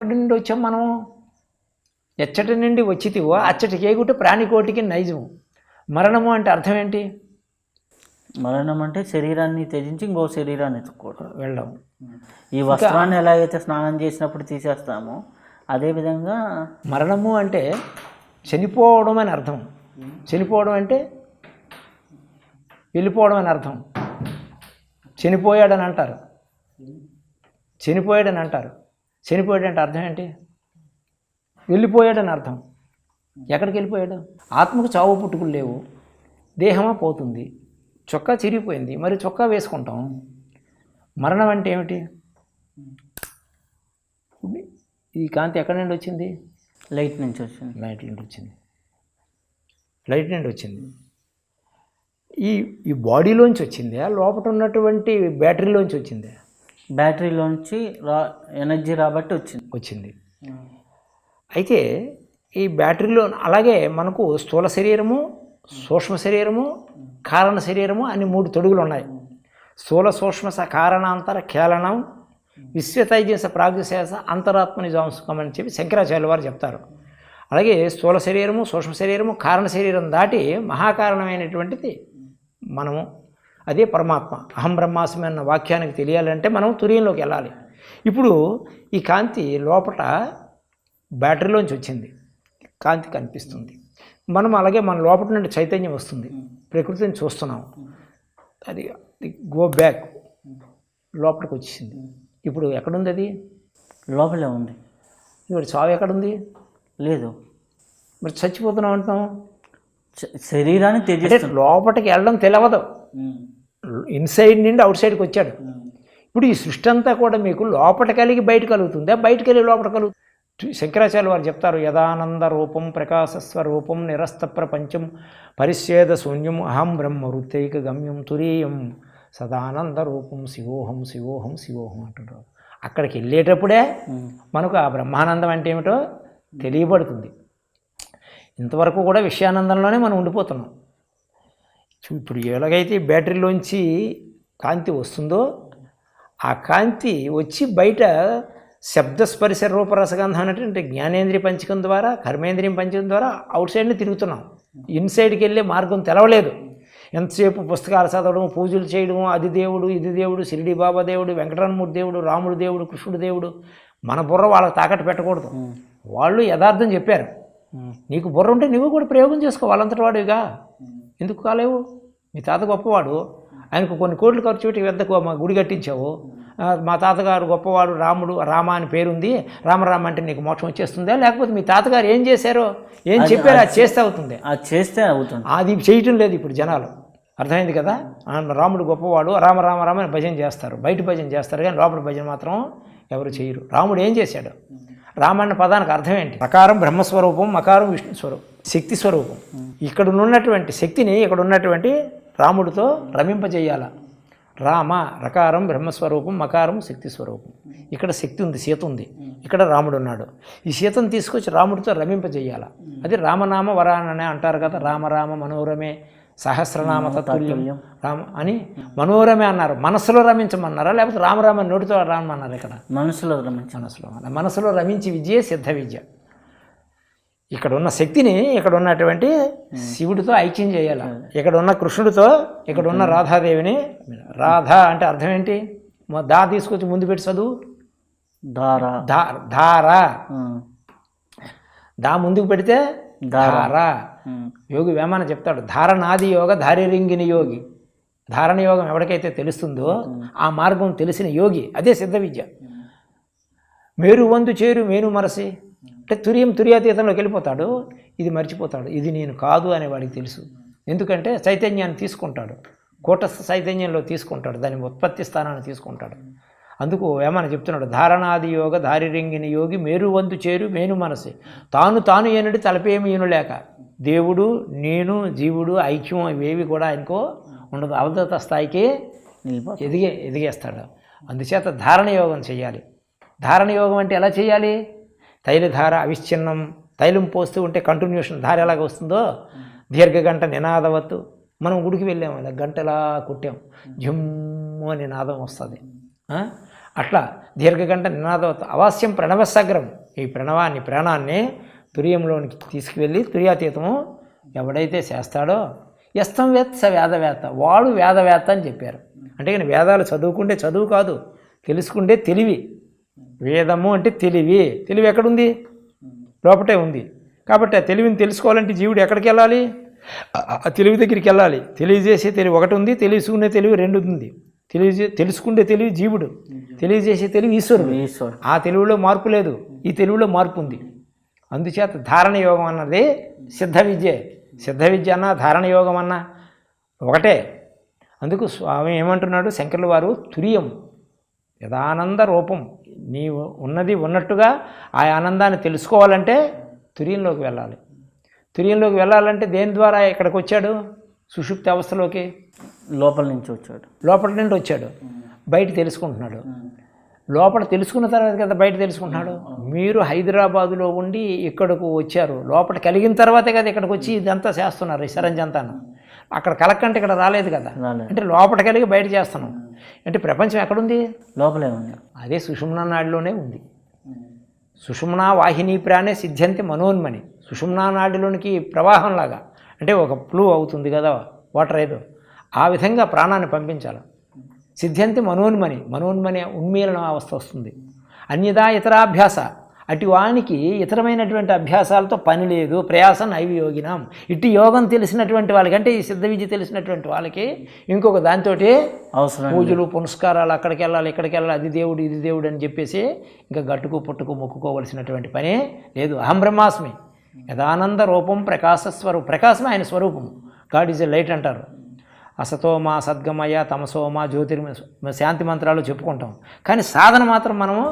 ఎక్కడి నుండి వచ్చాం మనం? ఎచ్చటి నుండి వచ్చితివో అచ్చటి కేగుట ప్రాణికోటికి నైజము. మరణము అంటే అర్థం ఏంటి? మరణం అంటే శరీరాన్ని త్యజించి ఇంకో శరీరాన్ని ఎత్తుకోవడం, వెళ్ళడం. ఈ వస్త్రాన్ని ఎలాగైతే స్నానం చేసినప్పుడు తీసేస్తామో అదేవిధంగా మరణము అంటే చనిపోవడం అని అర్థం. చనిపోవడం అంటే వెళ్ళిపోవడం అని అర్థం. చనిపోయాడని అంటారు. చనిపోయాడని అంటారు. చనిపోయాడంటే అర్థం ఏంటి? వెళ్ళిపోయాడని అర్థం. ఎక్కడికి వెళ్ళిపోయాడు? ఆత్మకు చావు పుట్టుకులు లేవు, దేహమా పోతుంది, చొక్కా చిరిగిపోయింది, మరి చొక్కా వేసుకుంటాం. మరణం అంటే ఏమిటి? ఈ కాంతి ఎక్కడి నుండి వచ్చింది? లైట్ నుంచి వచ్చింది. లైట్ నుండి వచ్చింది. లైట్ నుండి వచ్చింది. ఈ బాడీలోంచి వచ్చిందే, లోపల ఉన్నటువంటి బ్యాటరీలోంచి వచ్చిందే? బ్యాటరీలోంచి ఎనర్జీ రాబట్టి వచ్చింది. అయితే ఈ బ్యాటరీలో అలాగే మనకు స్థూల శరీరము, సూక్ష్మ శరీరము, కారణ శరీరము అని 3 తొడుగులు ఉన్నాయి. స్థూల సూక్ష్మ కారణాంతర కేళనం విశ్వతైజస ప్రాగ్శేష అంతరాత్మ నిజాంశకం అని చెప్పి శంకరాచార్యుల వారు చెప్తారు. అలాగే స్థూల శరీరము, సూక్ష్మ శరీరము, కారణ శరీరం దాటి మహాకారణమైనటువంటిది మనము, అదే పరమాత్మ. అహం బ్రహ్మాస్మి అన్న వాక్యానికి తెలియాలంటే మనం తుర్యంలోకి వెళ్ళాలి. ఇప్పుడు ఈ కాంతి లోపల బ్యాటరీలోంచి వచ్చింది, కాంతి కనిపిస్తుంది. మనం అలాగే మన లోపల నుండి చైతన్యం వస్తుంది, ప్రకృతిని చూస్తున్నాం. అది గో బ్యాక్ లోపలికి వచ్చేసింది. ఇప్పుడు ఎక్కడుంది? అది లోపలే ఉంది. ఇప్పుడు చావు ఎక్కడుంది? లేదు. మరి చచ్చిపోతున్నాం అంటున్నాం. శరీరాన్ని త్యజిస్తాం. లోపలికి వెళ్ళడం తెలియదు, ఇన్సైడ్ నుండి అవుట్ సైడ్కి వచ్చాడు. ఇప్పుడు ఈ సృష్టి అంతా కూడా మీకు లోపల కలిగి బయట కలుగుతుందా, బయట కలిగి లోపల కలుగుతుంది? శంకరాచార్య వారు చెప్తారు, యదానంద రూపం ప్రకాశస్వరూపం నిరస్త ప్రపంచం పరిచ్ఛేద శూన్యం అహం బ్రహ్మ వృత్తైక గమ్యం తురీయం సదానంద రూపం శివోహం శివోహం శివోహం అంటుంటారు. అక్కడికి వెళ్ళేటప్పుడే మనకు ఆ బ్రహ్మానందం అంటే ఏమిటో తెలియబడుతుంది. ఇంతవరకు కూడా విషయానందంలోనే మనం ఉండిపోతున్నాం. ఇప్పుడు ఎలాగైతే బ్యాటరీలోంచి కాంతి వస్తుందో ఆ కాంతి వచ్చి బయట శబ్దస్పర్శ రూపరసగంధం అనేటువంటి జ్ఞానేంద్రియ పంచకం ద్వారా, కర్మేంద్రియం పంచకం ద్వారా అవుట్ సైడ్ని తిరుగుతున్నాం. ఇన్సైడ్కి వెళ్ళే మార్గం తెలవలేదు. ఎంతసేపు పుస్తకాలు చదవడం, పూజలు చేయడం, అది దేవుడు ఇది దేవుడు, షిరిడి బాబా దేవుడు, వెంకటరమణమూర్తి దేవుడు, రాముడు దేవుడు, కృష్ణుడు దేవుడు. మన బుర్ర వాళ్ళకి తాకట్టు పెట్టకూడదు. వాళ్ళు యథార్థం చెప్పారు. నీకు బుర్ర ఉంటే నువ్వు కూడా ప్రయోగం చేసుకో, వాళ్ళంతటి వాడుగా. ఎందుకు కాలేవు? మీ తాత గొప్పవాడు, ఆయనకు కొన్ని కోట్లు ఖర్చు పెట్టి పెద్ద గుడి కట్టించావు. మా తాతగారు గొప్పవాడు, రాముడు, రామ అని పేరుంది, రామరామ అంటే నీకు మోక్షం వచ్చేస్తుందా? లేకపోతే మీ తాతగారు ఏం చేశారో, ఏం చెప్పారో అది చేస్తే అవుతుంది. అది చేస్తే అవుతుంది. అది చేయటం లేదు ఇప్పుడు జనాలు. అర్థమైంది కదా? రాముడు గొప్పవాడు, రామ రామ రామ అని భజన చేస్తారు, బయట భజన చేస్తారు, కానీ లోపల భజన మాత్రం ఎవరు చేయరు. రాముడు ఏం చేశాడు? రామన్న పదానికి అర్థం ఏంటి? రకారం బ్రహ్మస్వరూపం, మకారం విష్ణు స్వరూపం, శక్తి స్వరూపం. ఇక్కడ ఉన్నటువంటి శక్తిని ఇక్కడ ఉన్నటువంటి రాముడితో రమింపజేయాల. రామ రకారం బ్రహ్మస్వరూపం, మకారం శక్తి స్వరూపం. ఇక్కడ శక్తి ఉంది, సీత ఉంది, ఇక్కడ రాముడు ఉన్నాడు. ఈ సీతను తీసుకొచ్చి రాముడితో రమింపజేయాల. అది రామనామ వరాననే అంటారు కదా. రామ మనోరమే సహస్రనామ తత్తుల్యం రామ అని మనోరమే అన్నారు. మనసులో రమించమన్నారా, లేకపోతే రామరామ నోటితో రామన్నారు? ఇక్కడ మనసులో రమించి విద్యే సిద్ధ విద్య. ఇక్కడ ఉన్న శక్తిని ఇక్కడ ఉన్నటువంటి శివుడితో ఐక్యం చేయాలి. ఇక్కడ ఉన్న కృష్ణుడితో, ఇక్కడ ఉన్న రాధాదేవిని. రాధ అంటే అర్థం ఏంటి? దా తీసుకొచ్చి ముందు పెట్టి చదువు. ధారా. దా ముందుకు పెడితే ధారా. యోగి వేమన చెప్తాడు, ధారణాది యోగ ధారిరింగిని యోగి. ధారణ యోగం ఎవరికైతే తెలుస్తుందో ఆ మార్గం తెలిసిన యోగి, అదే సిద్ధ విద్య. మేరు వంతు చేరు మేను మరసి అంటే తుర్యాతీతంలోకి వెళ్ళిపోతాడు. ఇది మర్చిపోతాడు, ఇది నేను కాదు అనే వాడికి తెలుసు. ఎందుకంటే చైతన్యాన్ని తీసుకుంటాడు, కూటస్థ చైతన్యంలో తీసుకుంటాడు, దాని ఉత్పత్తి స్థానాన్ని తీసుకుంటాడు. అందుకు ఏమని చెప్తున్నాడు, ధారణాది యోగ ధారిరింగిన యోగి మేరు వంతు చేరు మేను మనసి తాను ఏనుడి తలపేమి లేక. దేవుడు, నేను, జీవుడు ఐక్యం ఇవేవి కూడా ఆయనకో ఉండదు. అవధూత స్థాయికి ఎదిగేస్తాడు. అందుచేత ధారణ యోగం చేయాలి. ధారణ యోగం అంటే ఎలా చేయాలి? తైలధార అవిచ్ఛిన్నం. తైలం పోస్తూ ఉంటే కంటిన్యూషన్ ధార ఎలాగ వస్తుందో, దీర్ఘగంట నినాదవత్తు. మనం గుడికి వెళ్ళాము, ఇలా గంట ఎలా కొట్టాం, జమ్ము అని నినాదం వస్తుంది. అట్లా దీర్ఘకంఠ నినాదవత అవాస్యం ప్రణవసగ్రం. ఈ ప్రాణాన్ని తుర్యంలోనికి తీసుకువెళ్ళి తుర్యాతీతము ఎవడైతే చేస్తాడో యస్తం వేత్త స వేదవేత్త, వాడు వేదవేత్త అని చెప్పారు. అంటే కానీ వేదాలు చదువుకుంటే చదువు కాదు, తెలుసుకుంటే తెలివి. వేదము అంటే తెలివి. తెలివి ఎక్కడుంది? లోపటే ఉంది. కాబట్టి ఆ తెలివిని తెలుసుకోవాలంటే జీవుడు ఎక్కడికి వెళ్ళాలి? ఆ తెలివి దగ్గరికి వెళ్ళాలి. తెలియజేసే తెలివి ఒకటి ఉంది, తెలుసుకునే తెలివి రెండు ఉంది. తెలుసుకుంటే తెలివి జీవుడు, తెలియజేసే తెలివి ఈశ్వరుడు. ఆ తెలివిలో మార్పు లేదు, ఈ తెలివిలో మార్పు ఉంది. అందుచేత ధారణ యోగం అన్నది సిద్ధ విద్య. సిద్ధ విద్య అన్న ధారణ యోగం అన్న ఒకటే. అందుకు స్వామి ఏమంటున్నాడు శంకర్ల వారు, తురియం యదానంద రూపం. నీవు ఉన్నది ఉన్నట్టుగా ఆ ఆనందాన్ని తెలుసుకోవాలంటే తురియంలోకి వెళ్ళాలి. తురియంలోకి వెళ్ళాలంటే దేని ద్వారా ఇక్కడికి వచ్చాడు? సుషుప్తి అవస్థలోకి లోపల నుంచి వచ్చాడు. లోపల నుండి వచ్చాడు, బయట తెలుసుకుంటున్నాడు. లోపల తెలుసుకున్న తర్వాత కదా బయట తెలుసుకుంటున్నాడు. మీరు హైదరాబాదులో ఉండి ఇక్కడకు వచ్చారు, లోపల కలిగిన తర్వాతే కదా ఇక్కడికి వచ్చి ఇదంతా చేస్తున్నారు, ఈ సరంజంతాను. అక్కడ కలక్కంటే ఇక్కడ రాలేదు కదా, అంటే లోపల కలిగి బయట చేస్తున్నాం. అంటే ప్రపంచం ఎక్కడుంది? లోపలే ఉంది. అదే సుషుమ్నా నాడిలోనే ఉంది. సుషుమ్నా వాహిని ప్రాణే సిద్ధ్యంతి మనోన్మని. సుషుమ్నా నాడిలోనికి ప్రవాహంలాగా, అంటే ఒక ఫ్లో అవుతుంది కదా వాటర్ ఏదో, ఆ విధంగా ప్రాణాన్ని పంపించాలి. సిద్ధ్యంతి మనోన్మని, మనోన్మని ఉన్మీలన అవస్థ వస్తుంది. అన్యదా ఇతరాభ్యాస, అటు వానికి ఇతరమైనటువంటి అభ్యాసాలతో పని లేదు. ప్రయాసం నైవియోగినాం, ఇటు యోగం తెలిసినటువంటి వాళ్ళకి, అంటే ఈ సిద్ధ విద్య తెలిసినటువంటి వాళ్ళకి ఇంకొక దాంతో అవసరం పూజలు పునస్కారాలు, అక్కడికి వెళ్ళాలి ఇక్కడికి వెళ్ళాలి, అది దేవుడు ఇది దేవుడు అని చెప్పేసి ఇంకా గట్టుకు పుట్టుకు మొక్కుకోవలసినటువంటి పనే లేదు. అహం బ్రహ్మాస్మి యదానంద రూపం ప్రకాశస్వరూపం. ప్రకాశమే ఆయన స్వరూపం. గాడ్ ఈజ్ ఎ లైట్ అంటారు. అసతోమా సద్గమయ తమసోమా జ్యోతిర్మ శాంతి మంత్రాలు చెప్పుకుంటాం, కానీ సాధన మాత్రం మనము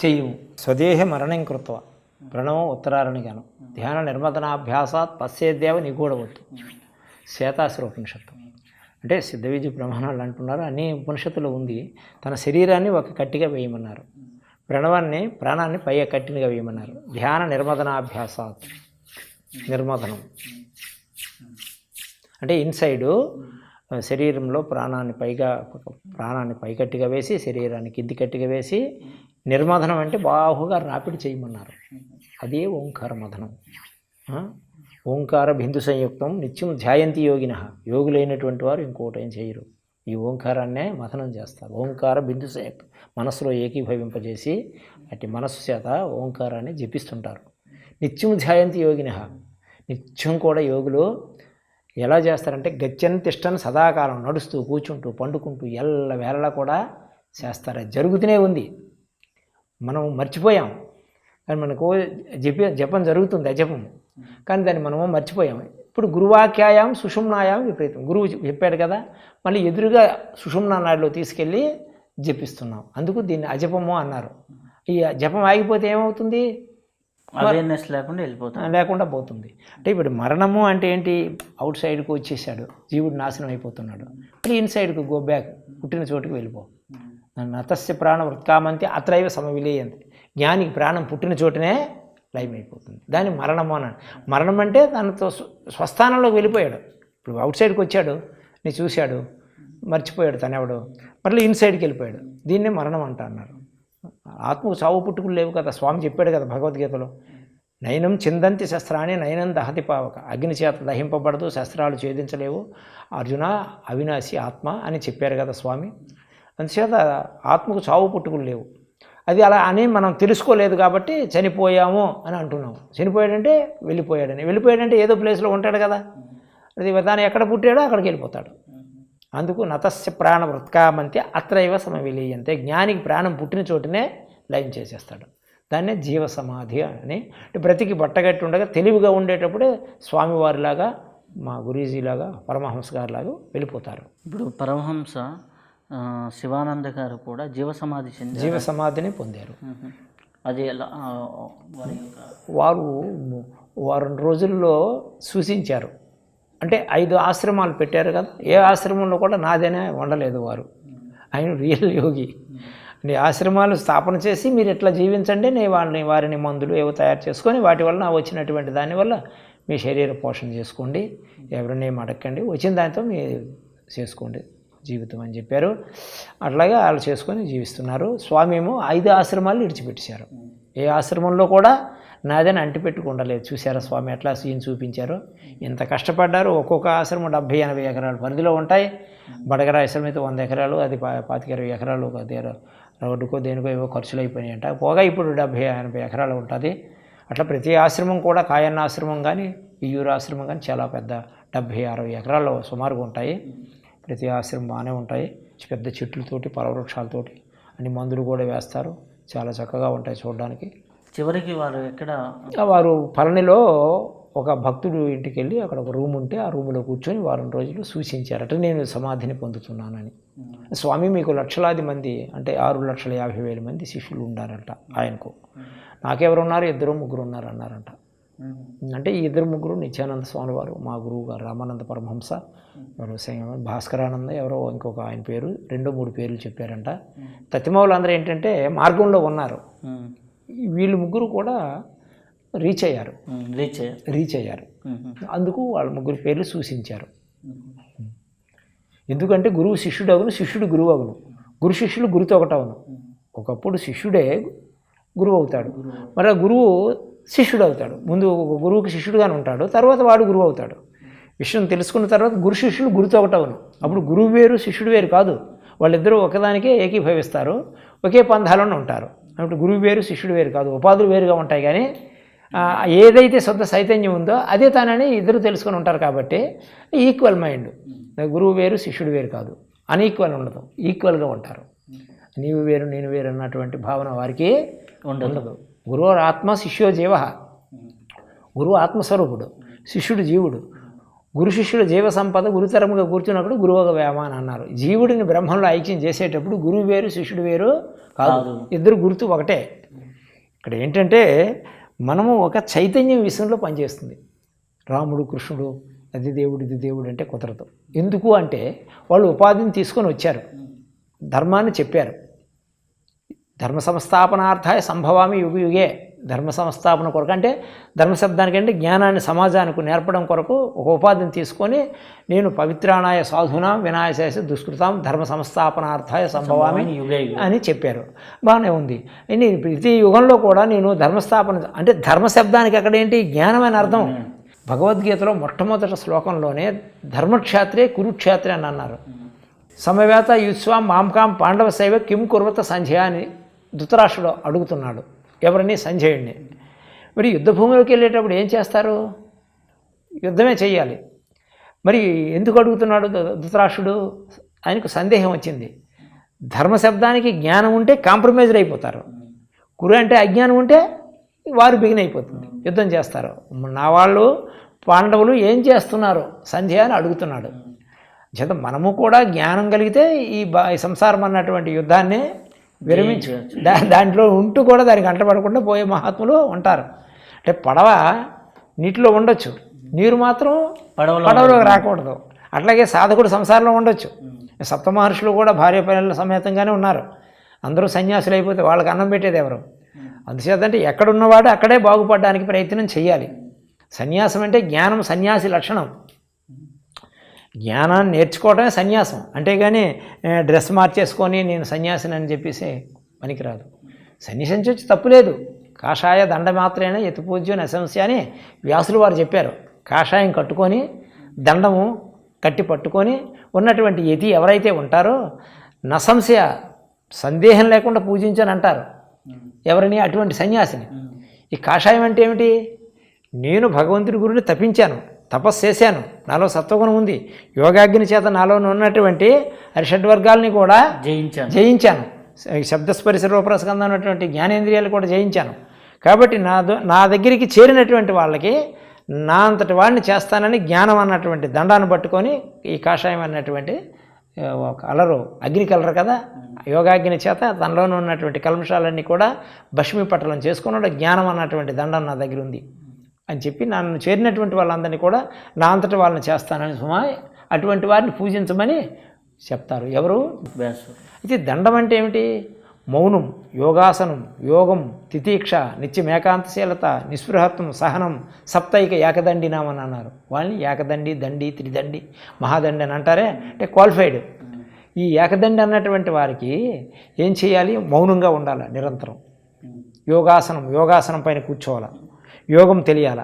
చెయ్యము. స్వదేహ మరణం కృత్వ ప్రణవం ఉత్తరారణిగాను ధ్యాన నిర్మదనాభ్యాసాత్ పశ్చేద్దేవ నిగూఢవద్దు. శ్వేతాసుర ఉపనిషత్తు. అంటే సిద్ధ విద్య ప్రమాణాలు అంటున్నారు, అన్ని ఉపనిషత్తులో ఉంది. తన శరీరాన్ని ఒక కట్టిగా వేయమన్నారు, ప్రాణాన్ని పై కట్టినగా వేయమన్నారు. ధ్యాన నిర్మదనాభ్యాసాత్, నిర్మదనం అంటే ఇన్సైడు శరీరంలో ప్రాణాన్ని పైకట్టిగా వేసి శరీరాన్ని కింది కట్టిగా వేసి, నిర్మదనం అంటే బాహుగా రాపిడి చేయమన్నారు. అదే ఓంకార మదనం. ఓంకార బిందు సంయుక్తం నిత్యం ధ్యాయంతి యోగిన. యోగులైనటువంటి వారు ఇంకోటి ఏం చేయరు, ఈ ఓంకారాన్నే మథనం చేస్తారు. ఓంకార బిందు సంయుక్తం, మనస్సులో ఏకీభవింపజేసి అట్టి మనస్సు చేత ఓంకారాన్ని జపిస్తుంటారు. నిత్యం ధ్యాయంతి యోగిన, నిత్యం కూడా యోగులు ఎలా చేస్తారంటే గచ్చని తిష్టని సదాకాలం నడుస్తూ కూర్చుంటూ పండుకుంటూ వేళలా కూడా చేస్తారు. అది జరుగుతూనే ఉంది, మనం మర్చిపోయాం. కానీ మనకు జపం జరుగుతుంది, అజపం, కానీ దాన్ని మనము మర్చిపోయాం. ఇప్పుడు గురువాక్యాయం సుషుమ్నాయాం విపరీతం. గురువు చెప్పాడు కదా, మళ్ళీ ఎదురుగా సుషుమ్నా నాడిలో తీసుకెళ్ళి జపిస్తున్నాం. అందుకు దీన్ని అజపము అన్నారు. ఈ జపం ఆగిపోతే ఏమవుతుంది? అవేర్నెస్ లేకుండా పోతుంది. అంటే ఇప్పుడు మరణము అంటే ఏంటి? అవుట్ సైడ్కి వచ్చేసాడు జీవుడు, నాశనం అయిపోతున్నాడు. మళ్ళీ ఇన్సైడ్కి గో బ్యాక్, పుట్టిన చోటుకి వెళ్ళిపో. నతస్య ప్రాణ వృత్కామంతి అత్రైవ సమవిలేయంతి. జ్ఞానికి ప్రాణం పుట్టిన చోటనే లయమైపోతుంది. దాన్ని మరణము అన్నాడు. మరణం అంటే తనతో స్వస్థానంలోకి వెళ్ళిపోయాడు. ఇప్పుడు అవుట్ సైడ్కి వచ్చాడు, నీ చూశాడు, మర్చిపోయాడు తనెవడు, మళ్ళీ ఇన్సైడ్కి వెళ్ళిపోయాడు. దీన్నే మరణం అంట అన్నారు. ఆత్మకు చావు పుట్టుకులు లేవు కదా, స్వామి చెప్పాడు కదా భగవద్గీతలో. నయనం చిందంతి శస్త్రాన్ని నయనం దహతి పావక. అగ్ని చేత దహింపబడదు, శస్త్రాలు ఛేదించలేవు అర్జున, అవినాశి ఆత్మ అని చెప్పారు కదా స్వామి. అందుచేత ఆత్మకు చావు పుట్టుకులు లేవు. అది అలా అని మనం తెలుసుకోలేదు కాబట్టి చనిపోయాము అని అంటున్నాం. చనిపోయాడంటే వెళ్ళిపోయాడంటే ఏదో ప్లేస్లో ఉంటాడు కదా. అది తాను ఎక్కడ పుట్టాడో అక్కడికి వెళ్ళిపోతాడు. అందుకు నతస్య ప్రాణ వృత్కామంతే అత్రైవ సమవిలీయంతే. జ్ఞానికి ప్రాణం పుట్టిన చోటునే లయం చేసేస్తాడు. దాన్నే జీవ సమాధి అని. అంటే బ్రతికి బట్టగట్టి ఉండగా తెలివిగా ఉండేటప్పుడే స్వామివారిలాగా, మా గురూజీలాగా, పరమహంస గారిలాగా వెళ్ళిపోతారు. ఇప్పుడు పరమహంస శివానంద గారు కూడా జీవ సమాధిని పొందారు. అది ఎలా? వారు వారం రోజుల్లో సూచించారు. అంటే 5 ఆశ్రమాలు పెట్టారు కదా, ఏ ఆశ్రమంలో కూడా నాదేనే ఉండలేదు వారు. ఆయన రియల్ యోగి. ఆశ్రమాలు స్థాపన చేసి మీరు ఎట్లా జీవించండి, నేను వారిని మందులు ఏవో తయారు చేసుకొని వాటి వల్ల వచ్చినటువంటి దానివల్ల మీ శరీర పోషణ చేసుకోండి, ఎవరిని ఏం అడగండి, వచ్చిన దానితో మీరు చేసుకోండి, జీవితం అని చెప్పారు. అట్లాగే వాళ్ళు చేసుకొని జీవిస్తున్నారు. స్వామి ఏమో 5 ఆశ్రమాలు విడిచిపెట్టేశారు. ఏ ఆశ్రమంలో కూడా నాదని అంటిపెట్టుకుండలేదు. చూసారా స్వామి ఎట్లా సీన్ చూపించారు. ఇంత కష్టపడ్డారు. ఒక్కొక్క ఆశ్రమం 70-80 ఎకరాల పరిధిలో ఉంటాయి. బడగర ఆశ్రమం అయితే 100 ఎకరాలు, అది 25-20 ఎకరాలు రోడ్డుకో దేనికో ఏవో ఖర్చులు అయిపోయినాయంట. పోగా ఇప్పుడు 70-80 ఎకరాలు ఉంటుంది. అట్లా ప్రతి ఆశ్రమం కూడా కాయన్న ఆశ్రమం కానీ ఇయ్యూరు ఆశ్రమం కానీ చాలా పెద్ద 70-60 ఎకరాల్లో సుమారుగా ఉంటాయి. ప్రతి ఆశ్రమం బాగానే ఉంటాయి. పెద్ద చెట్లతోటి పరవృక్షాలతోటి అన్ని మందులు కూడా వేస్తారు. చాలా చక్కగా ఉంటాయి చూడడానికి. చివరికి వారు ఎక్కడ? వారు పళనిలో ఒక భక్తుడు ఇంటికి వెళ్ళి అక్కడ ఒక రూమ్ ఉంటే ఆ రూమ్లో కూర్చొని వారం రోజులు సూచించారట, నేను సమాధిని పొందుతున్నానని. స్వామి మీకు లక్షలాది మంది అంటే 6,50,000 మంది శిష్యులు ఉన్నారంట ఆయనకు. నాకెవరున్నారు? 2-3 ఉన్నారు అన్నారంట. అంటే ఈ 2-3 నిత్యానంద స్వామి వారు, మా గురువు గారు రామానంద పరమహంస, ఎవరు భాస్కరానంద, ఎవరో ఇంకొక ఆయన పేరు, 2-3 పేర్లు చెప్పారంట. తతిమౌలందరూ ఏంటంటే మార్గంలో ఉన్నారు. వీళ్ళు 3 కూడా రీచ్ అయ్యారు. అందుకు వాళ్ళ 3 పేర్లు సూచించారు. ఎందుకంటే గురువు శిష్యుడు అగును, శిష్యుడు గురువు అగును, గురు శిష్యులు గురుతో ఒకటవును. ఒకప్పుడు శిష్యుడే గురువు అవుతాడు, మరి ఆ గురువు శిష్యుడు అవుతాడు. ముందు ఒక గురువుకి శిష్యుడుగానే ఉంటాడు, తర్వాత వాడు గురువు అవుతాడు. విషయం తెలుసుకున్న తర్వాత గురు శిష్యులు గురుతో ఒకటవును. అప్పుడు గురువు వేరు శిష్యుడు వేరు కాదు, వాళ్ళిద్దరూ ఒకదానికే ఏకీభవిస్తారు, ఒకే పంథాలోనే ఉంటారు. అప్పుడు గురువు వేరు శిష్యుడు వేరు కాదు, ఉపాధులు వేరుగా ఉంటాయి. కానీ ఏదైతే సొంత చైతన్యం ఉందో అదే తానని ఇద్దరు తెలుసుకొని ఉంటారు. కాబట్టి ఈక్వల్ మైండ్, గురువు వేరు శిష్యుడు వేరు కాదు, అన్ఈక్వల్ ఉండదు, ఈక్వల్గా ఉంటారు. నీవు వేరు నేను వేరు అన్నటువంటి భావన వారికి ఉండదు. గురువు ఆత్మ, శిష్యో జీవ. గురువు ఆత్మస్వరూపుడు, శిష్యుడు జీవుడు. గురు శిష్యుడు జీవ సంపద గురుతరముగా కూర్చున్నప్పుడు గురువుగా వేమ అని అన్నారు. జీవుడిని బ్రహ్మంలో ఐక్యం చేసేటప్పుడు గురువు వేరు శిష్యుడు వేరు కాదు, ఇద్దరు గుర్తు ఒకటే. ఇక్కడ ఏంటంటే మనము ఒక చైతన్యం విషయంలో పనిచేస్తుంది. రాముడు కృష్ణుడు అది దేవుడు ఇది దేవుడు అంటే కుదరదు. ఎందుకు అంటే వాళ్ళు ఉపాధిని తీసుకొని వచ్చారు, ధర్మాన్ని చెప్పారు. ధర్మ సంస్థాపనార్థాయ సంభవామి యుగ యుగే. ధర్మ సంస్థాపన కొరకు అంటే ధర్మశబ్దానికంటే జ్ఞానాన్ని సమాజానికి నేర్పడం కొరకు ఒక ఉపాధిని తీసుకొని నేను పవిత్రాణాయ సాధునాం వినాయశేష దుష్కృతాం ధర్మ సంస్థాపనార్థాయ సంభవామి అని చెప్పారు. బాగానే ఉంది. నేను ప్రతి యుగంలో కూడా నేను ధర్మస్థాపన అంటే ధర్మశబ్దానికి అక్కడేంటి జ్ఞానమైన అర్థం. భగవద్గీతలో మొట్టమొదటి శ్లోకంలోనే ధర్మక్షేత్రే కురుక్షేత్రే అని అన్నారు. సమవేత యుత్స్వాం మాంకాం పాండవ శైవ కిం కుర్వత సంజయ అని ధృతరాష్ట్రుడు అడుగుతున్నాడు ఎవరిని? సంజయుడిని. మరి యుద్ధభూమిలోకి వెళ్ళేటప్పుడు ఏం చేస్తారు? యుద్ధమే చేయాలి. మరి ఎందుకు అడుగుతున్నాడు ధృతరాష్ట్రుడు? ఆయనకు సందేహం వచ్చింది. ధర్మశబ్దానికి జ్ఞానం ఉంటే కాంప్రమైజ్డ్ అయిపోతారు, కురు అంటే అజ్ఞానం ఉంటే వారు బిగిన్ అయిపోతుంది, యుద్ధం చేస్తారు. నా వాళ్ళు పాండవులు ఏం చేస్తున్నారు సంజయ అని అడుగుతున్నాడు. చేత మనము కూడా జ్ఞానం కలిగితే ఈ సంసారం అన్నటువంటి యుద్ధాన్ని విరమించు, దాంట్లో ఉంటూ కూడా దానికి అంటపడకుండా పోయే మహాత్ములు ఉంటారు. అంటే పడవ నీటిలో ఉండొచ్చు, నీరు మాత్రం పడవలోకి రాకూడదు. అట్లాగే సాధకుడు సంసారంలో ఉండొచ్చు. సప్తమహర్షులు కూడా భార్య పిల్లల సమేతంగానే ఉన్నారు. అందరూ సన్యాసులు అయిపోతే వాళ్ళకి అన్నం పెట్టేది ఎవరు? అందుచేతంటే ఎక్కడున్నవాడు అక్కడే బాగుపడడానికి ప్రయత్నం చేయాలి. సన్యాసం అంటే జ్ఞానం సన్యాసి లక్షణం. జ్ఞానాన్ని నేర్చుకోవడమే సన్యాసం. అంతేగాని డ్రెస్ మార్చేసుకొని నేను సన్యాసిని అని చెప్పేసి పనికిరాదు. సన్యాసించవచ్చు, తప్పులేదు. కాషాయ దండ మాత్రమే యతి పూజ్యం నశంస్య అని వ్యాసులు వారు చెప్పారు. కాషాయం కట్టుకొని దండము కట్టి పట్టుకొని ఉన్నటువంటి యతి ఎవరైతే ఉంటారో నశంస్య సందేహం లేకుండా పూజించని అంటారు. ఎవరిని? అటువంటి సన్యాసిని. ఈ కాషాయం అంటే ఏమిటి? నేను భగవంతుడి గురిని తప్పించాను, తపస్సు చేశాను, నాలో సత్వగుణం ఉంది, యోగాగ్ని చేత నాలో ఉన్నటువంటి అరిషడ్వర్గాల్ని కూడా జయించాను, శబ్దస్పరిశ రూపరసగంధం అన్నటువంటి జ్ఞానేంద్రియాలు కూడా జయించాను. కాబట్టి నా దగ్గరికి చేరినటువంటి వాళ్ళకి నా అంతటి వాడిని చేస్తానని జ్ఞానం అన్నటువంటి దండాన్ని పట్టుకొని ఈ కాషాయం అన్నటువంటి ఒక అలరు అగ్ని కలరు కదా, యోగాగ్ని చేత తనలోనే ఉన్నటువంటి కల్మషాలన్నీ కూడా భస్మీపట్టలం చేసుకున్నాడు. జ్ఞానం అన్నటువంటి దండం నా దగ్గర ఉంది అని చెప్పి నన్ను చేరినటువంటి వాళ్ళందరినీ కూడా నా అంతటి వాళ్ళని చేస్తానని సుమా అటువంటి వారిని పూజించమని చెప్తారు. ఎవరు? అయితే దండం అంటే ఏమిటి? మౌనం, యోగాసనం, యోగం, తితీక్ష, నిత్యమేకాంతశీలత, నిస్పృహత్వం, సహనం, సప్తైక ఏకదండినామని అన్నారు. వాళ్ళని ఏకదండి, దండి, త్రిదండి, మహాదండి అని అంటారే. అంటే క్వాలిఫైడ్. ఈ ఏకదండి అన్నటువంటి వారికి ఏం చేయాలి? మౌనంగా ఉండాలి నిరంతరం. యోగాసనం పైన కూర్చోవాలి. యోగం తెలియాల.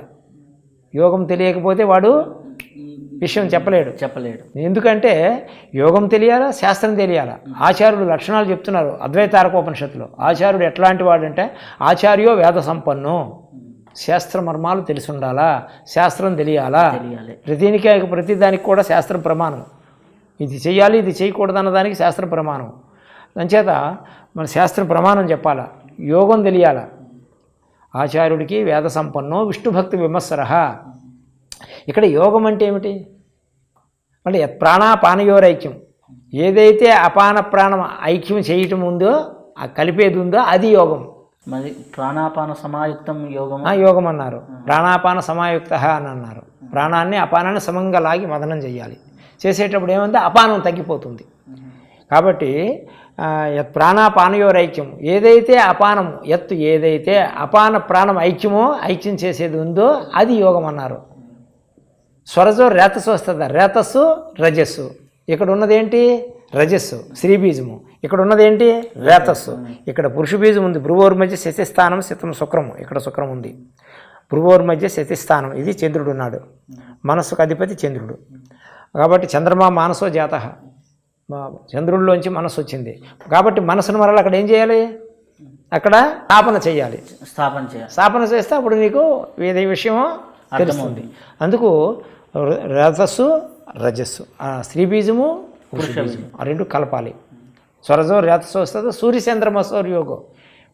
యోగం తెలియకపోతే వాడు విషయం చెప్పలేడు. ఎందుకంటే యోగం తెలియాలా, శాస్త్రం తెలియాలా. ఆచార్యుడు లక్షణాలు చెప్తున్నారు అద్వైతారకోపనిషత్తులో. ఆచార్యుడు ఎట్లాంటి వాడంటే ఆచార్యో వేద సంపన్నో, శాస్త్ర మర్మాలు తెలిసి ఉండాలా, శాస్త్రం తెలియాలా. ప్రతి దానికి కూడా శాస్త్రం ప్రమాణం. ఇది చెయ్యాలి, ఇది చేయకూడదు అన్నదానికి శాస్త్రం ప్రమాణం. దానిచేత మన శాస్త్రం ప్రమాణం చెప్పాలా, యోగం తెలియాలా. ఆచార్యుడికి వేద సంపన్నో విష్ణుభక్తి విమత్సరః. ఇక్కడ యోగం అంటే ఏమిటి? అంటే ప్రాణాపానయోరైక్యం. ఏదైతే అపాన ప్రాణం ఐక్యం చేయటం ఉందో, ఆ కలిపేది ఉందో అది యోగం. మరి ప్రాణాపాన సమాయుక్తం యోగం అన్నారు. ప్రాణాపాన సమాయుక్త అని అన్నారు. ప్రాణాన్ని అపానాన్ని సమంగా లాగి మదనం చేయాలి. చేసేటప్పుడు ఏమంటే అపానం తగ్గిపోతుంది. కాబట్టి ప్రాణాపానయోరైక్యం, ఏదైతే అపానం ఏదైతే అపాన ప్రాణం ఐక్యం చేసేది ఉందో అది యోగం అన్నారు. స్వరజో రేతస్సు వస్తుంది. రేతస్సు రజస్సు. ఇక్కడ ఉన్నదేంటి? రజస్సు, శ్రీబీజము. ఇక్కడ ఉన్నదేంటి? రేతస్సు. ఇక్కడ పురుష బీజం ఉంది. భ్రువోర్ మధ్య శశిస్థానం శతం శుక్రము. ఇక్కడ శుక్రం ఉంది. భ్రువోర్ మధ్య శశిస్థానం. ఇది చంద్రుడు ఉన్నాడు. మనస్సుకు అధిపతి చంద్రుడు. కాబట్టి చంద్రమా మానసో జాతః. చంద్రుడిలోంచి మనస్సు వచ్చింది. కాబట్టి మనసును మరల అక్కడ ఏం చేయాలి? అక్కడ స్థాపన చేయాలి. స్థాపన చేస్తే అప్పుడు నీకు ఏదే విషయమో తెలుస్తుంది. అందుకు రజస్సు రజస్సు, స్త్రీబీజము పురుషబీజము, ఆ రెండు కలపాలి. స్వరజో రేతస్సు వస్తుంది. సూర్యచంద్రమసౌర్యోగో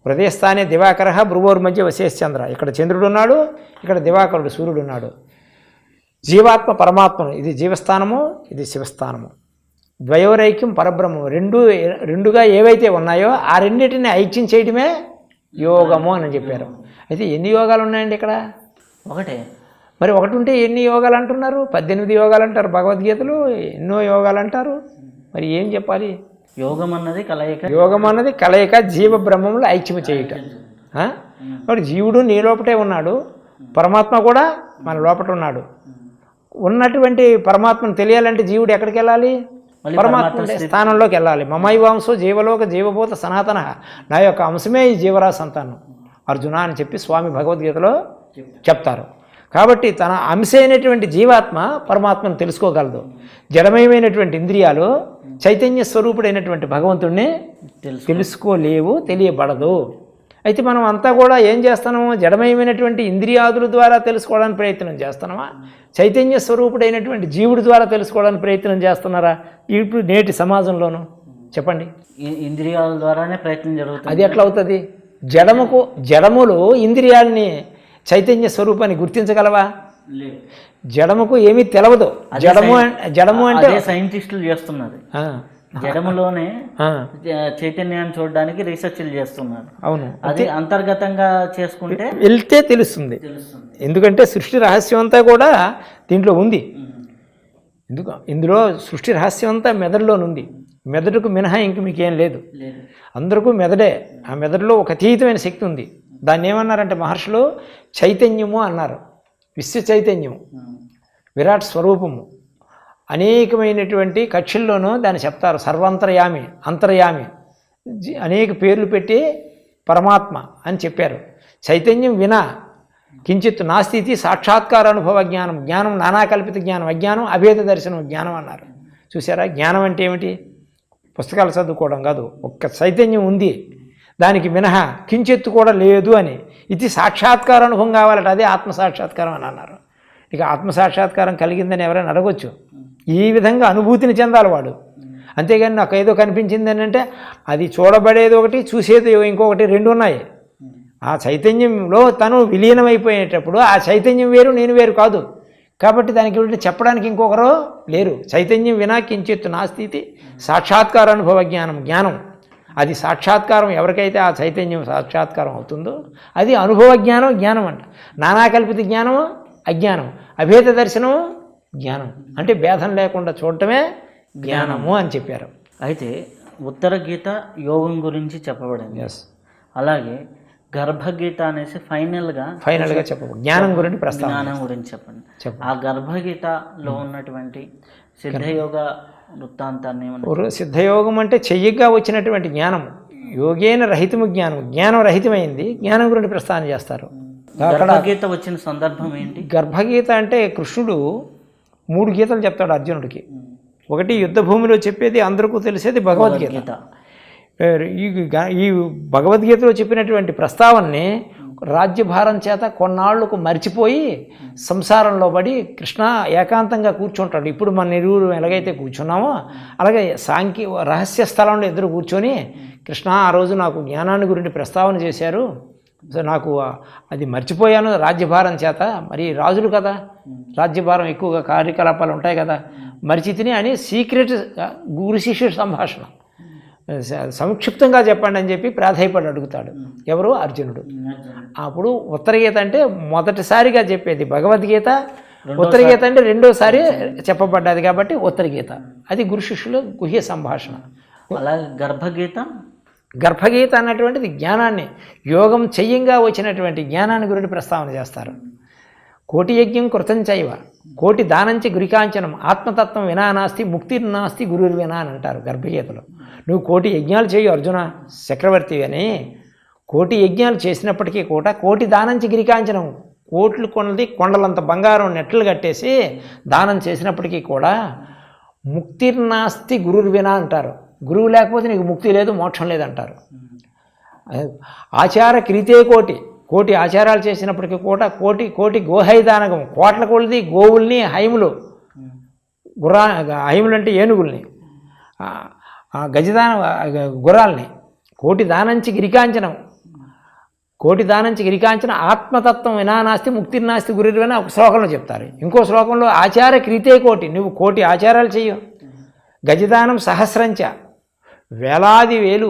హృదయస్థానే దివాకర భ్రువోర్ మధ్య వశేశ్చంద్ర. ఇక్కడ చంద్రుడు ఉన్నాడు, ఇక్కడ దివాకరుడు సూర్యుడు ఉన్నాడు. జీవాత్మ పరమాత్మను, ఇది జీవస్థానము, ఇది శివస్థానము. ద్వయోరైక్యం పరబ్రహ్మం. రెండుగా ఏవైతే ఉన్నాయో ఆ రెండింటిని ఐక్యం చేయడమే యోగము అని చెప్పారు. అయితే ఎన్ని యోగాలు ఉన్నాయండి ఇక్కడ? ఒకటే. మరి ఒకటి ఉంటే ఎన్ని యోగాలు అంటున్నారు? 18 యోగాలు అంటారు భగవద్గీతలు, ఎన్నో యోగాలు అంటారు. మరి ఏం చెప్పాలి? యోగం అన్నది కలయిక, జీవ బ్రహ్మములు ఐక్యము చేయుట. మరి జీవుడు నీ లోపటే ఉన్నాడు, పరమాత్మ కూడా మన లోపట ఉన్నాడు. ఉన్నటువంటి పరమాత్మను తెలియాలంటే జీవుడు ఎక్కడికి వెళ్ళాలి? పరమాత్మ స్థానంలోకి వెళ్ళాలి. మమైవాంశో జీవలోక జీవభూత సనాతన. నా యొక్క అంశమే ఈ జీవరాశి సంతానం అర్జున అని చెప్పి స్వామి భగవద్గీతలో చెప్తారు. కాబట్టి తన అంశైనటువంటి జీవాత్మ పరమాత్మను తెలుసుకోగలదు. జడమయమైనటువంటి ఇంద్రియాలు చైతన్య స్వరూపుడైనటువంటి భగవంతుడిని తెలుసుకోలేవు, తెలియబడదు. అయితే మనం అంతా కూడా ఏం చేస్తున్నాము? జడమయమైనటువంటి ఇంద్రియాదుల ద్వారా తెలుసుకోవడానికి ప్రయత్నం చేస్తున్నామా? చైతన్య స్వరూపుడైనటువంటి జీవుడి ద్వారా తెలుసుకోవడానికి ప్రయత్నం చేస్తున్నారా? ఇప్పుడు నేటి సమాజంలోనూ చెప్పండి. ఇంద్రియాల ద్వారానే ప్రయత్నం జరుగుతుంది. అది ఎట్లా అవుతుంది? జడములు ఇంద్రియాన్ని చైతన్య స్వరూపాన్ని గుర్తించగలవా? జడముకు ఏమీ తెలవదు. జడము అంటే సైంటిస్టులు చేస్తున్నారు. జడములోనే చైతన్యాన్ని చూడడానికి రీసెర్చ్లు చేస్తున్నారు. అవును, అది అంతర్గతంగా చేసుకుంటే వెళ్తే తెలుస్తుంది. ఎందుకంటే సృష్టి రహస్యం అంతా కూడా దీంట్లో ఉంది. ఇందులో సృష్టి రహస్యం అంతా మెదడులోనుంది. మెదడుకు మినహా ఇంక మీకేం లేదు. అందరికీ మెదడే. ఆ మెదడులో ఒక అతీతమైన శక్తి ఉంది. దాన్ని ఏమన్నారంటే మహర్షులు చైతన్యము అన్నారు. విశ్వ చైతన్యము, విరాట్ స్వరూపము. అనేకమైనటువంటి కక్షల్లోనూ దాన్ని చెప్తారు. సర్వాంతర్యామి, అంతర్యామి, అనేక పేర్లు పెట్టి పరమాత్మ అని చెప్పారు. చైతన్యం వినా కించిత్ నాస్తి సాక్షాత్కార అనుభవ జ్ఞానం. జ్ఞానం నానాకల్పిత జ్ఞానం, అజ్ఞానం అభేద దర్శనం జ్ఞానం అన్నారు. చూసారా? జ్ఞానం అంటే ఏమిటి? పుస్తకాలు చదువుకోవడం కాదు. ఒక్క చైతన్యం ఉంది, దానికి మినహా కించెత్తు కూడా లేదు అని. ఇది సాక్షాత్కార అనుభవం కావాలట. అదే ఆత్మసాక్షాత్కారం అని అన్నారు. ఇక ఆత్మసాక్షాత్కారం కలిగిందని ఎవరైనా అడగొచ్చు. ఈ విధంగా అనుభూతిని చెందాలి వాడు. అంతేగాని నాకు ఏదో కనిపించింది అని అంటే అది చూడబడేది ఒకటి, చూసేది ఇంకొకటి, రెండు ఉన్నాయి. ఆ చైతన్యంలో తను విలీనమైపోయేటప్పుడు ఆ చైతన్యం వేరు, నేను వేరు కాదు. కాబట్టి దానికి చెప్పడానికి ఇంకొకరు లేరు. చైతన్యం వినా కించిత్ నాస్తి సాక్షాత్కార అనుభవ జ్ఞానం. అది సాక్షాత్కారం ఎవరికైతే ఆ చైతన్యం సాక్షాత్కారం అవుతుందో అది అనుభవ జ్ఞానం అంట. నానాకల్పిత జ్ఞానము అజ్ఞానం, అభేద దర్శనము జ్ఞానం. అంటే భేదం లేకుండా చూడటమే జ్ఞానము అని చెప్పారు. అయితే ఉత్తర గీత యోగం గురించి చెప్పబడింది. అలాగే గర్భగీత అనేసి ఫైనల్గా చెప్పండి. జ్ఞానం గురించి చెప్పండి. ఆ గర్భగీతలో ఉన్నటువంటి సిద్ధయోగ వృత్తాంతాన్ని సిద్ధయోగం అంటే చెయ్యగా వచ్చినటువంటి జ్ఞానం, యోగేన రహితము జ్ఞానం, జ్ఞానం రహితమైంది, జ్ఞానం గురించి ప్రస్థానం చేస్తారు. గర్భగీత వచ్చిన సందర్భం ఏంటి? గర్భగీత అంటే కృష్ణుడు 3 గీతలు చెప్తాడు అర్జునుడికి. ఒకటి యుద్ధ భూమిలో చెప్పేది అందరికీ తెలిసేది భగవద్గీత. ఈ భగవద్గీతలో చెప్పినటువంటి ప్రస్తావనని రాజ్యభారం చేత కొన్నాళ్లకు మర్చిపోయి సంసారంలో పడి కృష్ణ ఏకాంతంగా కూర్చుంటాడు. ఇప్పుడు మన నిరువురు ఎలాగైతే కూర్చున్నామో అలాగే రహస్య స్థలంలో ఇద్దరు కూర్చొని కృష్ణ ఆ రోజు నాకు జ్ఞానాన్ని గురించి ప్రస్తావన చేశారు, నాకు అది మర్చిపోయాను రాజ్యభారం చేత. మరి రాజులు కదా, రాజ్యభారం ఎక్కువగా కార్యకలాపాలు ఉంటాయి కదా, మరిచితిని అని సీక్రెట్ గురు శిష్యుడు సంభాషణ సంక్షిప్తంగా చెప్పండి అని చెప్పి ప్రాధాయపడి అడుగుతాడు. ఎవరు? అర్జునుడు. అప్పుడు ఉత్తరగీత అంటే మొదటిసారిగా చెప్పేది భగవద్గీత, ఉత్తరగీత అంటే రెండోసారి చెప్పబడ్డది కాబట్టి ఉత్తరగీత. అది గురు శిష్యుల గుహ్య సంభాషణ. అలాగే గర్భగీత అన్నటువంటిది జ్ఞానాన్ని, యోగం చెయ్యంగా వచ్చినటువంటి జ్ఞానాన్ని గురించి ప్రస్తావన చేస్తారు. కోటి యజ్ఞం కృతం చైవ, కోటి దానంచి గురికాంచనం, ఆత్మతత్వం వినా నాస్తి ముక్తిర్నాస్తి గురుర్వినా అని అంటారు గర్భగీతలో. నువ్వు కోటి యజ్ఞాలు చేయు అర్జున, చక్రవర్తి అని కోటి యజ్ఞాలు చేసినప్పటికీ కూడా కోటి దానంచి గిరికాంచనం, కోట్లు కొన్నది కొండలంత బంగారం నెట్లు కట్టేసి దానం చేసినప్పటికీ కూడా ముక్తిర్నాస్తి గురుర్వినా అంటారు. గురువు లేకపోతే నీకు ముక్తి లేదు, మోక్షం లేదంటారు. ఆచార క్రీతే కోటి ఆచారాలు చేసినప్పటికీ కూడా కోటి గోహైదానకం, కోట్ల కొలది గోవుల్ని, హైములు హైములు అంటే ఏనుగుల్ని, గజదాన గుర్రాల్ని, కోటి దానంచి గిరికాంచనం, కోటి దానంచి గిరికాంచన, ఆత్మతత్వం వినానాస్తి ముక్తిర్నాస్తి గురుర్వినా ఒక శ్లోకంలో చెప్తారు. ఇంకో శ్లోకంలో ఆచార క్రీతే నువ్వు కోటి ఆచారాలు చెయ్యు, గజదానం సహస్రంచ, వేలాది వేలు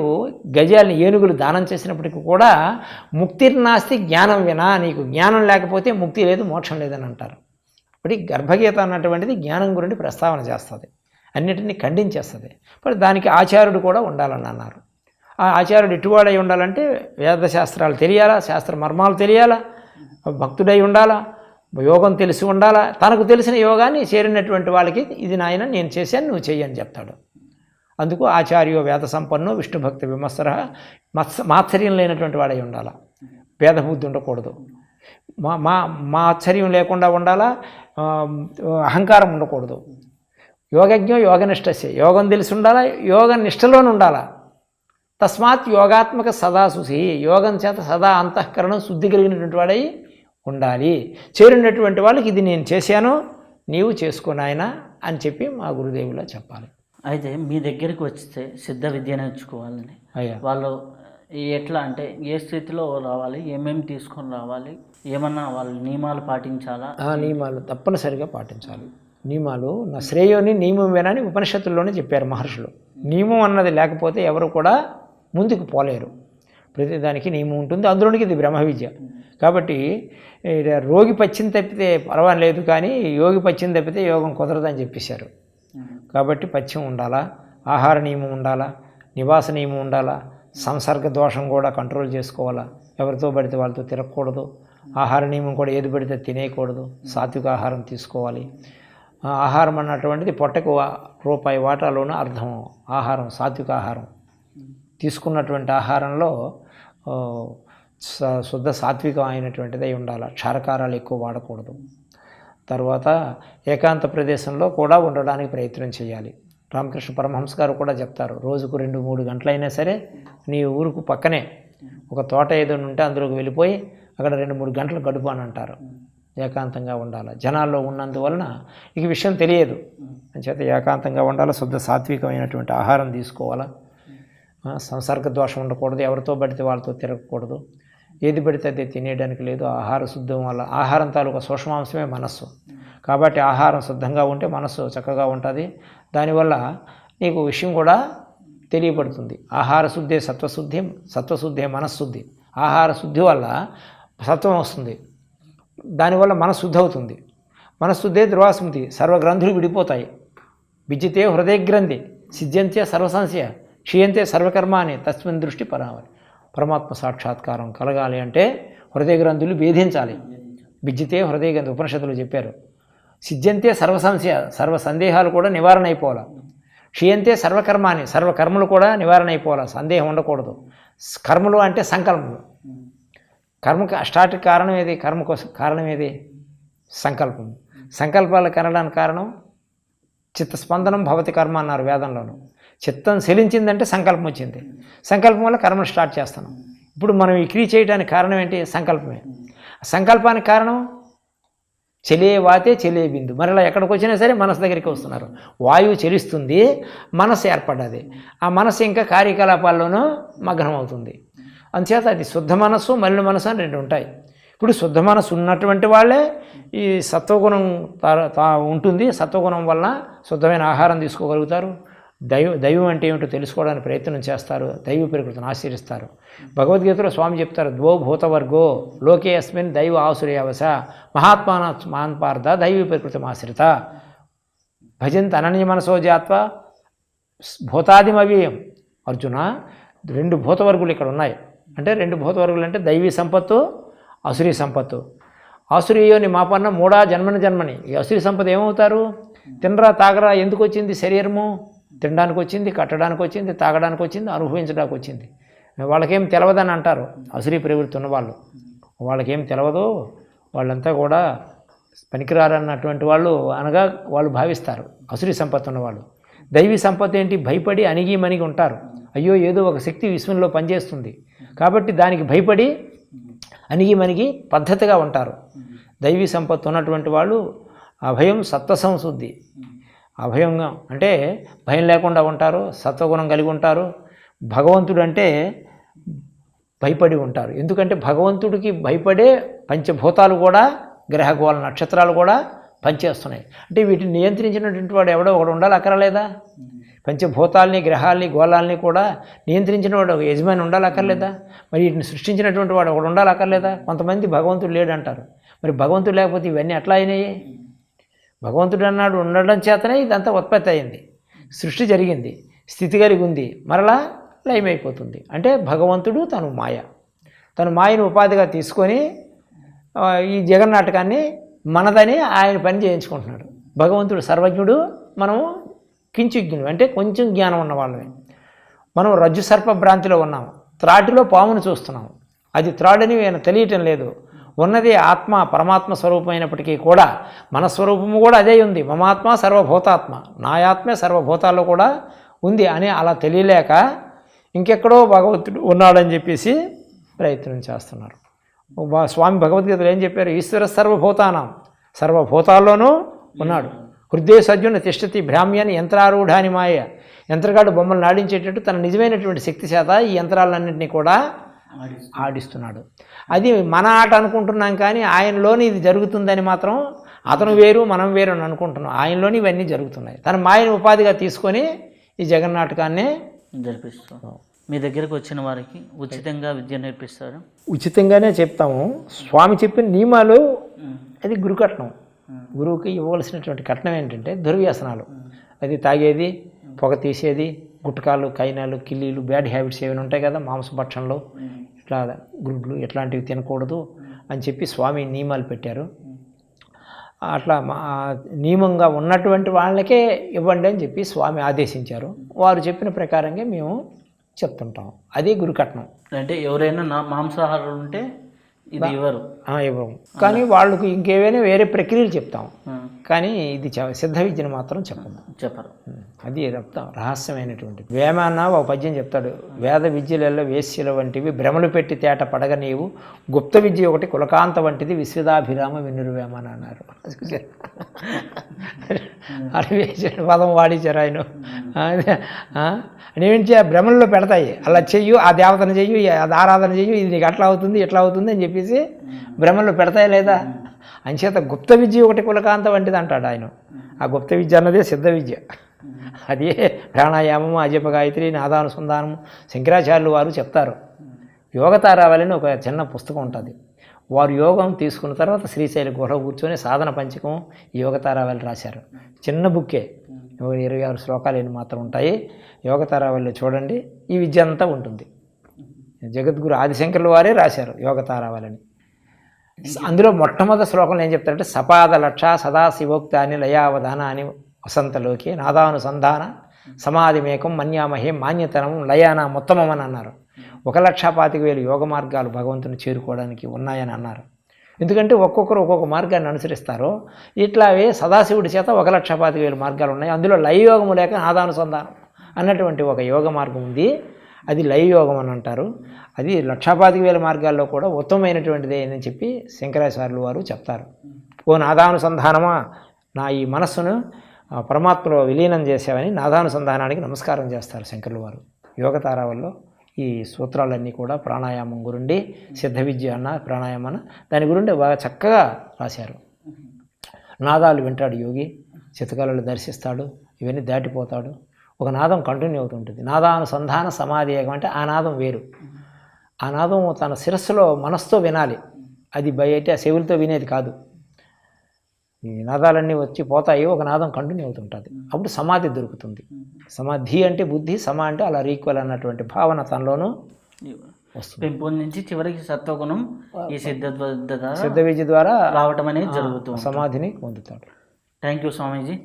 గజాలని ఏనుగులు దానం చేసినప్పటికీ కూడా ముక్తిర్నాస్తి జ్ఞానం వినా, నీకు జ్ఞానం లేకపోతే ముక్తి లేదు, మోక్షం లేదని అంటారు. ఇప్పుడు గర్భగీత అన్నటువంటిది జ్ఞానం గురించి ప్రస్తావన చేస్తుంది, అన్నిటినీ ఖండించేస్తుంది. మరి దానికి ఆచార్యుడు కూడా ఉండాలని అన్నారు. ఆ ఆచార్యుడు ఎటువాడై ఉండాలంటే వేదశాస్త్రాలు తెలియాలా, శాస్త్ర మర్మాలు తెలియాలా, భక్తుడై ఉండాలా, యోగం తెలిసి ఉండాలా, తనకు తెలిసిన యోగాన్ని చేరినటువంటి వాళ్ళకి ఇది నాయన నేను చేశాను నువ్వు చెయ్యని చెప్తాడు. అందుకు ఆచార్యో వేద సంపన్నో విష్ణుభక్తి విమత్సర, మాత్సర్యం లేనటువంటి వాడై ఉండాలా, భేదబుద్ధి ఉండకూడదు, మాత్సర్యం లేకుండా ఉండాలా, అహంకారం ఉండకూడదు. యోగజ్ఞో యోగనిష్టస్య, యోగం తెలిసి ఉండాలా, యోగ నిష్టలోనే ఉండాలా. తస్మాత్ యోగాత్మక సదా శుచి, యోగం చేత సదా అంతఃకరణం శుద్ధి కలిగినటువంటి వాడై ఉండాలి. చేరినటువంటి వాళ్ళకి ఇది నేను చేశాను నీవు చేసుకున్నాయన అని చెప్పి మా గురుదేవులా చెప్పాలి. అయితే మీ దగ్గరికి వస్తే సిద్ధ విద్య నేర్చుకోవాలని వాళ్ళు ఎట్లా అంటే ఏ స్థితిలో రావాలి, ఏమేమి తీసుకొని రావాలి, ఏమన్నా వాళ్ళు నియమాలు పాటించాలా? నియమాలు తప్పనిసరిగా పాటించాలి. నియమాలు నా శ్రేయోని నియమం వేనని ఉపనిషత్తుల్లోనే చెప్పారు మహర్షులు. నియమం అన్నది లేకపోతే ఎవరు కూడా ముందుకు పోలేరు. ప్రతిదానికి నియమం ఉంటుంది, అందులోనికి ఇది బ్రహ్మ విద్య. కాబట్టి రోగి పచ్చిని తప్పితే పర్వాలేదు, కానీ యోగి పచ్చిని తప్పితే యోగం కుదరదని చెప్పేశారు. కాబట్టి పథ్యం ఉండాలా, ఆహార నియమం ఉండాలా, నివాస నియమం ఉండాలా, సంసర్గ దోషం కూడా కంట్రోల్ చేసుకోవాలా, ఎవరితో పడితే వాళ్ళతో తిరగకూడదు, ఆహార నియమం కూడా ఏది పడితే తినేయకూడదు, సాత్విక ఆహారం తీసుకోవాలి. ఆహారం అన్నటువంటిది పొట్టకు రూపాయి వాటాలోనూ అర్థం ఆహారం, సాత్విక ఆహారం. తీసుకున్నటువంటి ఆహారంలో శుద్ధ సాత్వికం అయినటువంటిది ఉండాలి, క్షారకారాలు ఎక్కువ వాడకూడదు. తర్వాత ఏకాంత ప్రదేశంలో కూడా ఉండడానికి ప్రయత్నం చేయాలి. రామకృష్ణ పరమహంస గారు కూడా చెప్తారు, రోజుకు 2-3 గంటలైనా సరే నీ ఊరుకు పక్కనే ఒక తోట ఏదైనా ఉంటే అందులోకి వెళ్ళిపోయి అక్కడ 2-3 గంటలు గడుపు అని అంటారు. ఏకాంతంగా ఉండాలి. జనాల్లో ఉన్నందువలన ఈ విషయం తెలియదు, అంచేత ఏకాంతంగా ఉండాలి, శుద్ధ సాత్వికమైనటువంటి ఆహారం తీసుకోవాలా, సంసర్గ దోషం ఉండకూడదు, ఎవరితో పడితే వాళ్ళతో తిరగకూడదు, ఏది పడితే అది తినేయడానికి లేదు. ఆహార శుద్ధం వల్ల ఆహారం తాలూకా సూక్ష్మాంశమే మనస్సు. కాబట్టి ఆహారం శుద్ధంగా ఉంటే మనస్సు చక్కగా ఉంటుంది. దానివల్ల నీకు విషయం కూడా తెలియబడుతుంది. ఆహార శుద్ధే సత్వశుద్ధి, సత్వశుద్ధే మనశ్శుద్ధి. ఆహార శుద్ధి వల్ల సత్వం వస్తుంది, దానివల్ల మనశుద్ధి అవుతుంది. మనశుద్ధే ధ్రువాస్మృతి, సర్వగ్రంథులు విడిపోతాయి. విజితే హృదయ గ్రంథి, సిద్ధ్యంతే సర్వసంశయ, క్షీయంతే సర్వకర్మాని తస్మిన్ దృష్టి పరామరి. పరమాత్మ సాక్షాత్కారం కలగాలి అంటే హృదయ గ్రంథులు భేదించాలి. విజితే హృదయ గ్రంథి ఉపనిషత్తులు చెప్పారు. సిద్ధ్యంతే సర్వసంశయ, సర్వ సందేహాలు కూడా నివారణ అయిపోవాలి. క్షీయంతే సర్వకర్మాని, సర్వకర్మలు కూడా నివారణ అయిపోవాలి, సందేహం ఉండకూడదు. కర్మలు అంటే సంకల్పములు. కర్మకి స్టార్ట్ కారణం ఏది? కర్మ కోసం కారణం ఏది? సంకల్పం. సంకల్పాలు కనడానికి కారణం చిత్తస్పందనం భవతి కర్మ అన్నారు వేదంలోను. చిత్తం చెలించిందంటే సంకల్పం వచ్చింది. సంకల్పం వల్ల కర్మను స్టార్ట్ చేస్తున్నాం. ఇప్పుడు మనం ఈ క్రియ చేయడానికి కారణం ఏంటి? సంకల్పమే. సంకల్పానికి కారణం చెలే వాతే చెలే బిందు. మరలా ఎక్కడికి వచ్చినా సరే మనసు దగ్గరికి వస్తున్నారు. వాయువు చెలిస్తుంది, మనసు ఏర్పడ్డది. ఆ మనసు ఇంకా కార్యకలాపాల్లోనూ మగ్నం అవుతుంది. అందుచేత అది శుద్ధ మనస్సు, మలిన మనసు అని రెండు ఉంటాయి. ఇప్పుడు శుద్ధ మనసు ఉన్నటువంటి వాళ్ళే ఈ సత్వగుణం ఉంటుంది. సత్వగుణం వల్ల శుద్ధమైన ఆహారం తీసుకోగలుగుతారు. దైవం అంటే ఏమిటో తెలుసుకోవడానికి ప్రయత్నం చేస్తారు. దైవ ప్రకృతిని ఆశ్రయిస్తారు. భగవద్గీతలో స్వామి చెప్తారు, ద్వో భూతవర్గో లోకే అస్మిన్ దైవ ఆసురేయవస మహాత్మాన మాన్పార్థ దైవ ప్రకృతి ఆశ్రిత భజంత అనన్య మనసో జాత్వ భూతాదిమవ్యయం. అర్జున, 2 భూతవర్గులు ఇక్కడ ఉన్నాయి. అంటే 2 భూతవర్గులు అంటే దైవీ సంపత్తు, అసురీ సంపత్తు. ఆసురీయోని మాపన్న మూడా జన్మని. ఈ అసురీ సంపద ఏమవుతారు? తినరా తాగరా ఎందుకు వచ్చింది శరీరము? తినడానికి వచ్చింది, కట్టడానికి వచ్చింది, తాగడానికి వచ్చింది, అనుభవించడానికి వచ్చింది. వాళ్ళకేం తెలవదని అంటారు అసురీ ప్రవృత్తి ఉన్నవాళ్ళు. వాళ్ళకేం తెలవదు, వాళ్ళంతా కూడా పనికిరారన్నటువంటి వాళ్ళు అనగా వాళ్ళు భావిస్తారు అసురీ సంపత్తి ఉన్నవాళ్ళు. దైవీ సంపత్తి ఏంటి? భయపడి అణిగి మణిగి ఉంటారు. అయ్యో ఏదో ఒక శక్తి విశ్వంలో పనిచేస్తుంది కాబట్టి దానికి భయపడి అణిగి మణిగి పద్ధతిగా ఉంటారు. దైవీ సంపత్తి ఉన్నటువంటి వాళ్ళు అభయం సత్వ సంశుద్ధి. అభయంగా అంటే భయం లేకుండా ఉంటారు, సత్వగుణం కలిగి ఉంటారు. భగవంతుడు అంటే భయపడి ఉంటారు. ఎందుకంటే భగవంతుడికి భయపడే పంచభూతాలు కూడా, గ్రహగోళ నక్షత్రాలు కూడా పనిచేస్తున్నాయి. అంటే వీటిని నియంత్రించినటువంటి వాడు ఎవడో ఒకడు ఉండాలి, అక్కర్లేదా? పంచభూతాల్ని, గ్రహాల్ని, గోళాలని కూడా నియంత్రించిన వాడు ఒక యజమాని ఉండాలి, అక్కర్లేదా? మరి వీటిని సృష్టించినటువంటి వాడు ఒకడు ఉండాలి, అక్కర్లేదా? కొంతమంది భగవంతుడు లేడంటారు. మరి భగవంతుడు లేకపోతే ఇవన్నీ ఎట్లా అయినాయి? భగవంతుడు అన్నాడు ఉండడం చేతనే ఇదంతా ఉత్పత్తి అయింది, సృష్టి జరిగింది, స్థితి కలిగి ఉంది, మరలా లయమైపోతుంది. అంటే భగవంతుడు తను మాయను ఉపాధిగా తీసుకొని ఈ జగన్నాటకాన్ని మనదని ఆయన పని చేయించుకుంటున్నాడు. భగవంతుడు సర్వజ్ఞుడు, మనము కించిజ్ఞుడు అంటే కొంచెం జ్ఞానం ఉన్న వాళ్ళమే. మనం రజ్జు సర్ప భ్రాంతిలో ఉన్నాము, త్రాటిలో పామును చూస్తున్నాము. అది త్రాడని ఆయన తెలియటం లేదు. ఉన్నది ఆత్మ, పరమాత్మ స్వరూపమైనప్పటికీ కూడా మన స్వరూపము కూడా అదే ఉంది. మమాత్మ సర్వభూతాత్మ, నాయాత్మే సర్వభూతాల్లో కూడా ఉంది అని అలా తెలియలేక ఇంకెక్కడో భగవంతుడు ఉన్నాడని చెప్పేసి ప్రయత్నం చేస్తున్నారు. స్వామి భగవద్గీతలో ఏం చెప్పారు? ఈశ్వర సర్వభూతానం, సర్వభూతాల్లోనూ ఉన్నాడు. హృదయ సజ్జున తిష్టతి భ్రామ్యాన్ని యంత్రారూఢాని మాయ. యంత్రగాడు బొమ్మలు నాడించేటట్టు తన నిజమైనటువంటి శక్తి చేత ఈ యంత్రాలన్నింటినీ కూడా ఆడిస్తున్నాడు. అది మన ఆట అనుకుంటున్నాం, కానీ ఆయనలోని ఇది జరుగుతుందని మాత్రం అతను వేరు మనం వేరు అని అనుకుంటున్నాం. ఆయనలోని ఇవన్నీ జరుగుతున్నాయి. తన మాయను ఉపాధిగా తీసుకొని ఈ జగన్నాటకాన్ని జరిపిస్తాం. మీ దగ్గరకు వచ్చిన వారికి ఉచితంగా విద్య నేర్పిస్తారు? ఉచితంగానే చెప్తాము. స్వామి చెప్పిన నియమాలు, అది గురుకట్నం. గురువుకి ఇవ్వవలసినటువంటి కట్నం ఏంటంటే దుర్వ్యసనాలు. అది తాగేది, పొగ తీసేది, గుట్కాలు, కైనాలు, కిల్లీలు, బ్యాడ్ హ్యాబిట్స్ ఏమైనా ఉంటాయి కదా, మాంసభక్షణలో ఇట్లా గుడ్లు ఇట్లాంటివి తినకూడదు అని చెప్పి స్వామి నియమాలు పెట్టారు. అట్లా నియమంగా ఉన్నటువంటి వాళ్ళకే ఇవ్వండి అని చెప్పి స్వామి ఆదేశించారు. వారు చెప్పిన ప్రకారంగా మేము చెప్తుంటాం. అది గురుకట్నం. అంటే ఎవరైనా మాంసాహారులు ఉంటే ఇది ఇవ్వరు, ఇవ్వము. కానీ వాళ్ళకు ఇంకేవైనా వేరే ప్రక్రియలు చెప్తాం, కానీ ఇది సిద్ధ విద్యను మాత్రం చెప్పరు. అది చెప్తాం, రహస్యమైనటువంటి. వేమన్న ఒక పద్యం చెప్తాడు, వేద విద్యలలో వేశ్యల వంటివి భ్రమలు పెట్టి తేట పడగ నీవు, గుప్త విద్య ఒకటి కులకాంత వంటిది విశ్వదాభిరామ వినురువేమన అన్నారు. అది పదం వాడించారు ఆయన. నేమించి ఆ భ్రమల్లో పెడతాయి, అలా చెయ్యు, ఆ దేవతను చెయ్యు, అది ఆరాధన చెయ్యు, ఇది నీకు అట్లా అవుతుంది ఇట్లా అవుతుంది అని చెప్పేసి భ్రమల్లో పెడతాయి లేదా? అంచేత గుప్త విద్య ఒకటి కులకాంత వంటిది అంటాడు ఆయన. ఆ గుప్త విద్య అన్నదే సిద్ధ విద్య. అదే ప్రాణాయామము, అజప గాయత్రి, నాదానుసంధానము. శంకరాచార్యులు వారు చెప్తారు. యోగతారావళిని ఒక చిన్న పుస్తకం ఉంటుంది. వారు యోగం తీసుకున్న తర్వాత శ్రీశైల గుహలో కూర్చొని సాధన పంచకం యోగతారావళి రాశారు. చిన్న బుక్కే, 26 శ్లోకాలు మాత్రం ఉంటాయి. యోగతారావళిలో చూడండి, ఈ విద్య అంతా ఉంటుంది. జగద్గురు ఆదిశంకరుల వారే రాశారు యోగతారావళిని. అందులో మొట్టమొదటి శ్లోకంలో ఏం చెప్తారంటే, సపాద లక్ష సదాశివోక్త అని లయావధాన అని వసంతలోకి నాదానుసంధాన సమాధిమేకం మన్యామహే మాన్యతనం లయాన మొత్తమం అని అన్నారు. 1,25,000 యోగ మార్గాలు భగవంతుని చేరుకోవడానికి ఉన్నాయని అన్నారు. ఎందుకంటే ఒక్కొక్కరు ఒక్కొక్క మార్గాన్ని అనుసరిస్తారో ఇట్లావే సదాశివుడి చేత 1,25,000 మార్గాలు ఉన్నాయి. అందులో లయ యోగము లేక నాదానుసంధానం అన్నటువంటి ఒక యోగ మార్గం ఉంది. అది లయ యోగం అని అంటారు. అది 1,25,000 మార్గాల్లో కూడా ఉత్తమమైనటువంటిదే అని చెప్పి శంకరాచార్యులు వారు చెప్తారు. ఓ నాదానుసంధానమా, నా ఈ మనస్సును పరమాత్మలో విలీనం చేసావని నాదానుసంధానానికి నమస్కారం చేస్తారు శంకరులు వారు. యోగతారావల్లో ఈ సూత్రాలన్నీ కూడా ప్రాణాయామం గురుండి, సిద్ధ విద్య అన్న ప్రాణాయామం దాని గురించి బాగా చక్కగా రాశారు. నాదాలు వింటాడు యోగి, చిత్తకళలు దర్శిస్తాడు, ఇవన్నీ దాటిపోతాడు. ఒక నాదం కంటిన్యూ అవుతుంటుంది. నాదానుసంధాన సమాధి ఏకం అంటే ఆ నాదం వేరు. ఆ నాదం తన శిరస్సులో మనస్సుతో వినాలి. అది బయట చెవులతో వినేది కాదు. ఈ నాదాలన్నీ వచ్చి పోతాయి, ఒక నాదం కంటిన్యూ అవుతుంటుంది. అప్పుడు సమాధి దొరుకుతుంది. సమాధి అంటే బుద్ధి, సమా అంటే అలా ఈక్వల్ అన్నటువంటి భావన తనలోనూ వస్తుంది. పెంపొందించి చివరికి సత్వగుణం ఈ సిద్ధ విద్య ద్వారా రావటం అనేది జరుగుతుంది. సమాధిని పొందుతాడు. Thank you Swamiji.